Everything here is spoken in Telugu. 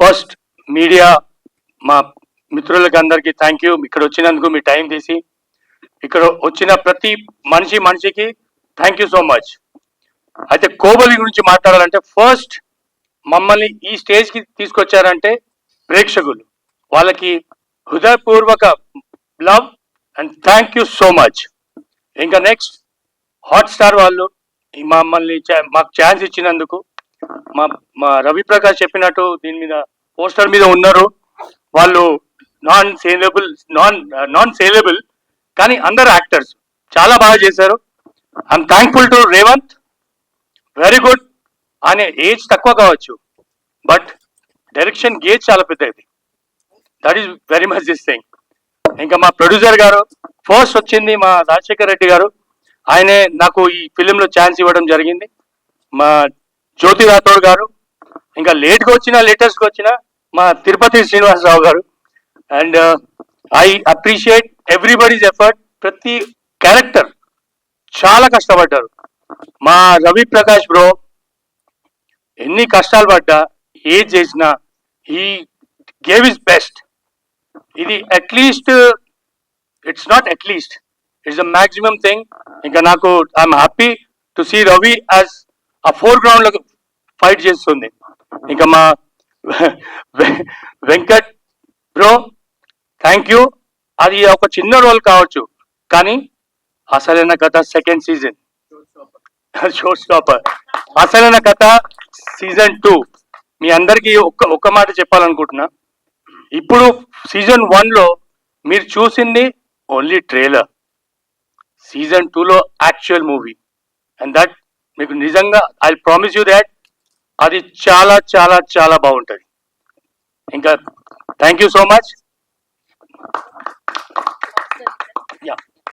ఫస్ట్ మీడియా మా మిత్రులకి అందరికీ థ్యాంక్ యూ. ఇక్కడ వచ్చినందుకు మీ టైం తీసి ఇక్కడ వచ్చిన ప్రతి మనిషికి థ్యాంక్ యూ సో మచ్. అయితే కోబలి గురించి మాట్లాడాలంటే ఫస్ట్ మమ్మల్ని ఈ స్టేజ్కి తీసుకొచ్చారంటే ప్రేక్షకులు, వాళ్ళకి హృదయపూర్వక love and thank you so much. ఇంకా నెక్స్ట్ హాట్స్టార్ వాళ్ళు మమ్మల్ని మాకు ఛాన్స్ ఇచ్చినందుకు, మా రవి ప్రకాష్ చెప్పినట్టు దీని మీద పోస్టర్ మీద ఉన్నారు వాళ్ళు నాన్ సేలబుల్ కానీ అందరు యాక్టర్స్ చాలా బాగా చేశారు. I'm thankful to Revanth, very good. ఆయన ఏజ్ తక్కువ కావచ్చు బట్ డైరెక్షన్ గేజ్ చాలా పెద్దది. That is very much this thing. ఇంకా మా ప్రొడ్యూసర్ గారు ఫస్ట్ వచ్చింది మా రాజశేఖర్ రెడ్డి గారు, ఆయనే నాకు ఈ ఫిలింలో ఛాన్స్ ఇవ్వడం జరిగింది. మా జ్యోతి రాథోడ్ గారు, ఇంకా లేటెస్ట్గా వచ్చిన మా తిరుపతి శ్రీనివాసరావు గారు. And I appreciate everybody's effort. ప్రతి క్యారెక్టర్ చాలా కష్టపడ్డారు. మా రవి ప్రకాష్ బ్రో ఎన్ని కష్టాలు పడ్డా ఏది చేసినా హీ గేవ్ హిస్ బెస్ట్. ఇది at least it's not at least, it's the maximum thing. ఇంకా నాకు I'm happy to see Ravi as a foreground లో ఫైట్ చేస్తుంది. ఇంకా మా వెంకట్ బ్రో థ్యాంక్ యూ. అది ఒక చిన్న రోల్ కావచ్చు కానీ అసలైన కథ సెకండ్ సీజన్ షో స్టాపర్, అసలైన కథ సీజన్ 2. మీ అందరికీ ఒక్క మాట చెప్పాలనుకుంటున్నా, ఇప్పుడు సీజన్ 1లో మీరు చూసింది ఓన్లీ ట్రైలర్, సీజన్ 2లో యాక్చువల్ మూవీ. అండ్ దట్ మీకు నిజంగా ఐ ప్రామిస్ యూ దాట్ అది చాలా చాలా చాలా బాగుంటుంది. ఇంకా థ్యాంక్ యూ సో మచ్.